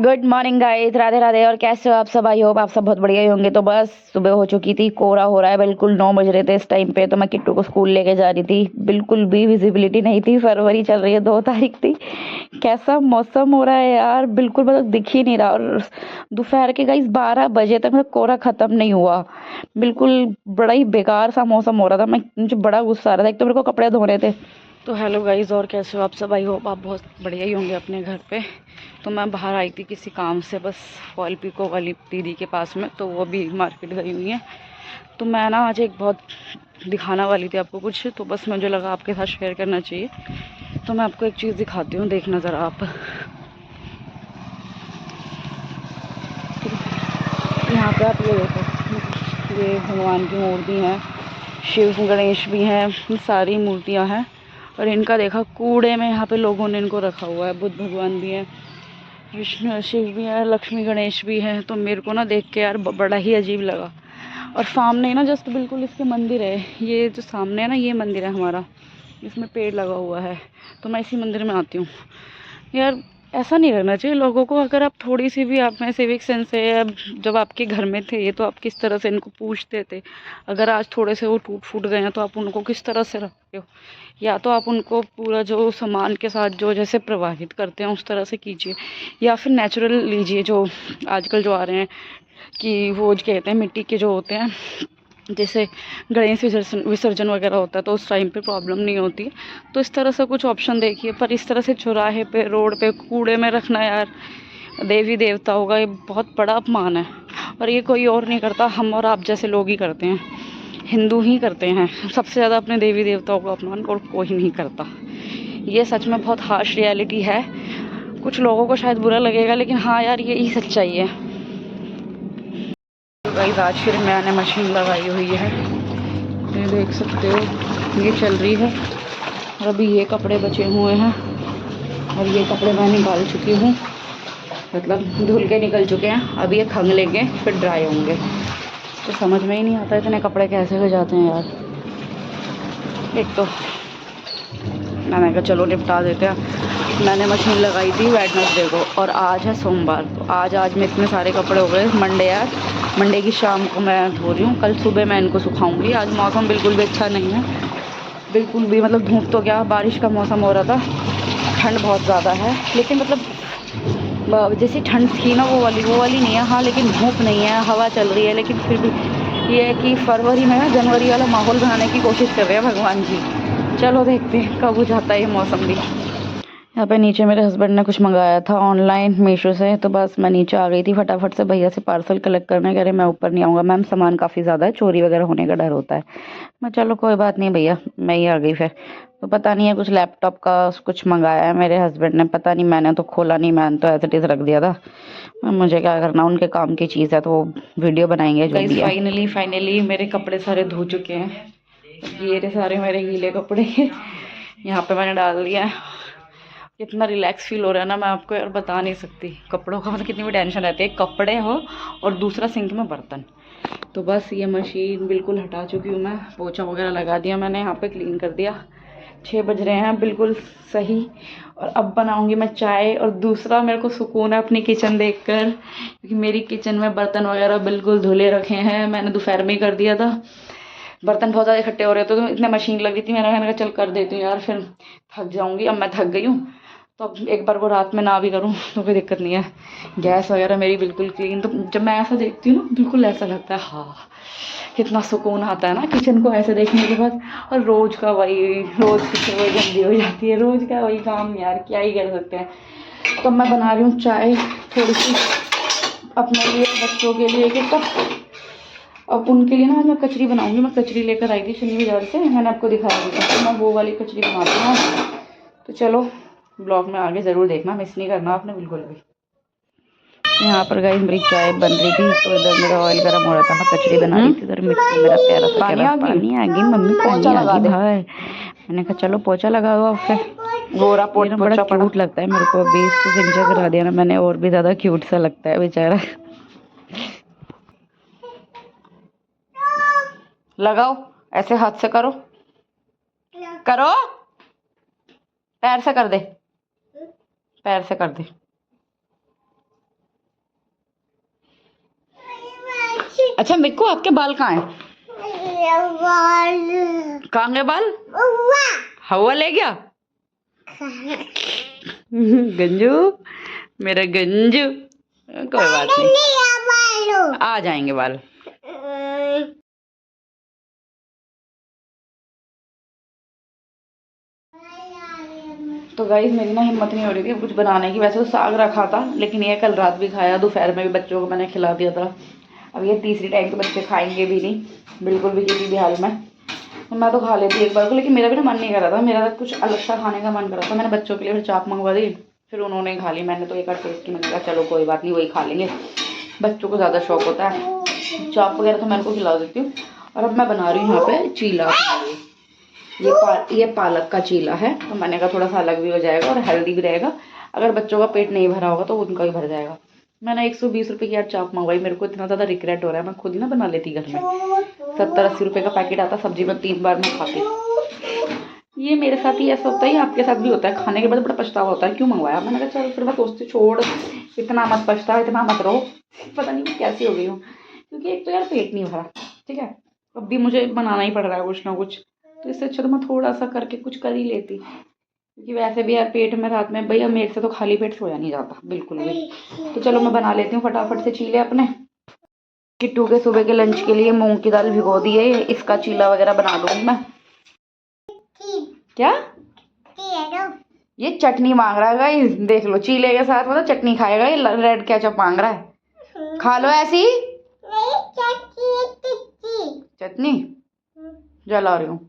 Good morning guys, Radhe Radhe. और कैसे हो आप सब? आई होप आप सब बहुत बढ़िया ही होंगे। तो बस सुबह हो चुकी थी, कोहरा हो रहा है, बिल्कुल 9 बज रहे थे इस टाइम पे। तो मैं किट्टू को स्कूल लेके जा रही थी, बिल्कुल भी विजिबिलिटी नहीं थी। फरवरी चल रही है, 2 तारीख थी। कैसा मौसम हो रहा है यार, बिल्कुल मतलब दिख ही नहीं रहा। और दोपहर के गाइस 12 बजे तक मतलब कोहरा खत्म नहीं हुआ। बिल्कुल बड़ा ही बेकार सा मौसम हो रहा था। मुझे बड़ा गुस्सा आ रहा था। एक तो मेरे को कपड़े धोने थे। तो हेलो गाइस, और कैसे हो आप सब? आई होप आप बहुत बढ़िया ही होंगे अपने घर पे। तो मैं बाहर आई थी किसी काम से, बस फॉल पिको वाली दीदी के पास में। तो वो भी मार्केट गई हुई हैं। तो मैं ना आज एक बहुत दिखाना वाली थी आपको कुछ, तो बस मुझे लगा आपके साथ शेयर करना चाहिए। तो मैं आपको एक चीज़ दिखाती हूँ, देखना ज़रा आप। यहाँ पे आप ये देखो, ये भगवान की मूर्ति है, शिव गणेश भी हैं, सारी मूर्तियाँ हैं। और इनका देखा कूड़े में यहाँ पे लोगों ने इनको रखा हुआ है। बुद्ध भगवान भी हैं, विष्णु शिव भी है, लक्ष्मी गणेश भी है। तो मेरे को ना देख के यार बड़ा ही अजीब लगा। और सामने ही ना जस्ट बिल्कुल इसके मंदिर है। ये जो सामने है ना, ये मंदिर है हमारा, इसमें पेड़ लगा हुआ है। तो मैं इसी मंदिर में आती हूँ यार। ऐसा नहीं करना चाहिए लोगों को। अगर आप थोड़ी सी भी आप में सिविक सेंस है, अब जब आपके घर में थे ये, तो आप किस तरह से इनको पूछते थे। अगर आज थोड़े से वो टूट फूट गए हैं तो आप उनको किस तरह से रखते हो? या तो आप उनको पूरा जो सामान के साथ जो जैसे प्रवाहित करते हैं उस तरह से कीजिए, या फिर नेचुरल लीजिए। जो आजकल जो आ रहे हैं कि वो जो कहते हैं मिट्टी के जो होते हैं, जैसे गणेश विसर्जन वगैरह होता है, तो उस टाइम पे प्रॉब्लम नहीं होती है। तो इस तरह से कुछ ऑप्शन देखिए। पर इस तरह से चौराहे पे, रोड पे कूड़े में रखना यार, देवी देवताओं का ये बहुत बड़ा अपमान है। और ये कोई और नहीं करता, हम और आप जैसे लोग ही करते हैं। हिंदू ही करते हैं सबसे ज़्यादा अपने देवी देवताओं का अपमान, और कोई नहीं करता। ये सच में बहुत हार्श रियलिटी है। कुछ लोगों को शायद बुरा लगेगा, लेकिन हाँ यार, ये ही सच्चाई है। तो गाइस, आज फिर मैंने मशीन लगाई हुई है, ये देख सकते हो, ये चल रही है। और अभी ये कपड़े बचे हुए हैं, और ये कपड़े मैं निकाल चुकी हूँ, मतलब धुल के निकल चुके हैं। अब ये खंग लेंगे, फिर ड्राई होंगे। तो समझ में ही नहीं आता इतने कपड़े कैसे हो जाते हैं यार। एक तो मैंने कहा चलो निपटा देते हैं। मैंने मशीन लगाई थी वेडनेसडे को, और आज है सोमवार। तो आज में इतने सारे कपड़े हो गए। मंडे यार, मंडे की शाम को मैं धो रही हूँ, कल सुबह मैं इनको सुखाऊंगी। आज मौसम बिल्कुल भी अच्छा नहीं है, बिल्कुल भी। मतलब धूप तो क्या, बारिश का मौसम हो रहा था। ठंड बहुत ज़्यादा है, लेकिन मतलब जैसी ठंड थी ना, वो वाली नहीं है। हाँ, लेकिन धूप नहीं है, हवा चल रही है। लेकिन फिर भी ये है कि फरवरी में ना जनवरी वाला माहौल बनाने की कोशिश कर रहे हैं भगवान जी। चलो देखते हैं कब हो जाता है ये मौसम भी। यहाँ पे नीचे मेरे हस्बैंड ने कुछ मंगाया था ऑनलाइन मीशो से। तो बस मैं नीचे आ गई थी फटाफट से भैया से पार्सल कलेक्ट करने। कह रहे मैं ऊपर नहीं आऊँगा मैम, सामान काफ़ी ज़्यादा है, चोरी वगैरह होने का डर होता है। मैं चलो कोई बात नहीं भैया, मैं ही आ गई फिर। तो पता नहीं है, कुछ लैपटॉप का कुछ मंगाया है मेरे हस्बैंड ने, पता नहीं, मैंने तो खोला नहीं, मैंने तो एज इट इज़ रख दिया था। मुझे क्या करना, उनके काम की चीज़ है तो वो वीडियो बनाएंगे जो भी है। फाइनली मेरे कपड़े सारे धो चुके हैं। ये सारे मेरे गीले कपड़े यहाँ पे मैंने डाल दिया है। कितना रिलैक्स फील हो रहा है ना, मैं आपको यार बता नहीं सकती। कपड़ों का मतलब कितनी भी टेंशन रहती है, कपड़े हो और दूसरा सिंक में बर्तन। तो बस ये मशीन बिल्कुल हटा चुकी हूँ मैं, पोछा वगैरह लगा दिया मैंने, यहाँ पे क्लीन कर दिया। 6 बज रहे हैं, बिल्कुल सही। और अब बनाऊंगी मैं चाय। और दूसरा मेरे को सुकून है अपनी किचन देखकर, क्योंकि मेरी किचन में बर्तन वगैरह बिल्कुल धुले रखे हैं। मैंने दोपहर में ही कर दिया था, बर्तन बहुत ज़्यादा इकट्ठे हो रहे थे तो इतने मशीन लगी थी। मैंने कहा चल कर देती हूँ यार, फिर थक जाऊँगी। अब मैं थक गई हूँ, तो अब एक बार को रात में ना भी करूँ तो कोई दिक्कत नहीं है। गैस वगैरह मेरी बिल्कुल क्लीन। तो जब मैं ऐसा देखती हूँ ना, बिल्कुल ऐसा लगता है हाँ, कितना सुकून आता है ना किचन को ऐसे देखने के बाद। और रोज़ का वही, रोज़ की वही गंदी हो जाती है, रोज़ का वही काम यार, क्या ही कर सकते हैं। तो मैं बना रही हूँ चाय थोड़ी सी अपने लिए, बच्चों के लिए एक कप। अब उनके लिए ना आज मैं कचरी बनाऊंगी। मैं कचरी लेकर आई थी शनि बाजार से, मैंने आपको दिखाया था, तो मैं वो वाली कचरी बनाती हूँ। तो चलो ब्लॉग में आगे ज़रूर देखना, मिस नहीं करना आपने बिल्कुल भी। यहाँ पर गाइस मेरी चाय बन रही थी, तो इधर मेरा ऑयल गर्म हो रहा था, मैं कचरी बना रही थी। इधर मिट्टू मेरा प्यारा सा कह रहा पानी आ गई मम्मी, पानी आ गई भाई। मैंने कहा चलो पोछा लगा दो। अब फिर गोरा पोछ ना, बड़ा क्यूट लगता है मेरे को। अभी इसको सिंचा करा दिया ना मैंने, और भी ज़्यादा क्यूट सा लगता है बेचारा। लगाओ, ऐसे हाथ से करो, करो, पैर से कर दे, पैर से कर दे। अच्छा मिक्कू, आपके बाल कहाँ हैं? कहाँ गए बाल? हवा ले गया। गंजू, मेरा गंजू। कोई बात नहीं, आ जाएंगे बाल। तो गाइस मेरी ना हिम्मत नहीं हो रही थी कुछ बनाने की। वैसे तो साग रखा था, लेकिन ये कल रात भी खाया, दोपहर में भी बच्चों को मैंने खिला दिया था। अब ये तीसरी टाइम तो बच्चे खाएंगे भी नहीं बिल्कुल भी, किसी भी हाल में। तो मैं तो खा लेती एक बार को, लेकिन मेरा भी ना मन नहीं कर रहा था, मेरा कुछ अलग सा खाने का मन कर रहा था। मैंने बच्चों के लिए फिर चाप मंगवा दी, फिर उन्होंने खा ली। मैंने तो एक आध टेस्ट की, मैंने कहा चलो कोई बात नहीं, वही खा लेंगे। बच्चों को ज़्यादा शौक होता है, चाप वगैरह तो मैं उनको खिला देती हूँ। और अब मैं बना रही हूँ यहाँ पे चीला। ये पालक का चीला है, तो मैंने कहा थोड़ा सा अलग भी हो जाएगा और हेल्दी भी रहेगा। अगर बच्चों का पेट नहीं भरा होगा तो उनका भी भर जाएगा। मैंने 120 रुपये की यार चाप मंगवाई। मेरे को इतना ज़्यादा रिग्रेट हो रहा है, मैं खुद ही ना बना लेती घर में। 70-80 रुपये का पैकेट आता सब्जी में, 3 बार मैं खाती। ये मेरे साथ ही ऐसा होता है, आपके साथ भी होता है। खाने के बाद बड़ा पछतावा होता है, क्यों मंगवाया। मैंने कहा चल, फिर मैं सोचती छोड़, इतना मत पछता, इतना मत रहो। पता नहीं मैं कैसी हो गई हूँ, क्योंकि एक तो यार पेट नहीं भरा, ठीक है, अब भी मुझे बनाना ही पड़ रहा है कुछ ना कुछ। तो इससे अच्छा तो मैं थोड़ा सा करके कुछ कर ही लेती, क्योंकि वैसे भी यार पेट में रात में भैया मेरे से तो खाली पेट सोया नहीं जाता बिल्कुल भी। तो चलो मैं बना लेती हूँ फटाफट से चीले अपने। किट्टू के सुबह के लंच के लिए मूंग की दाल भिगो दी है, इसका चीला वगैरह बना दूंगी मैं। क्या ये चटनी मांग रहा है गाइस, देख लो, चीले के साथ मतलब चटनी खाएगा ये। रेड केचप मांग रहा है, खा लो ऐसी चटनी। जला रही हूँ।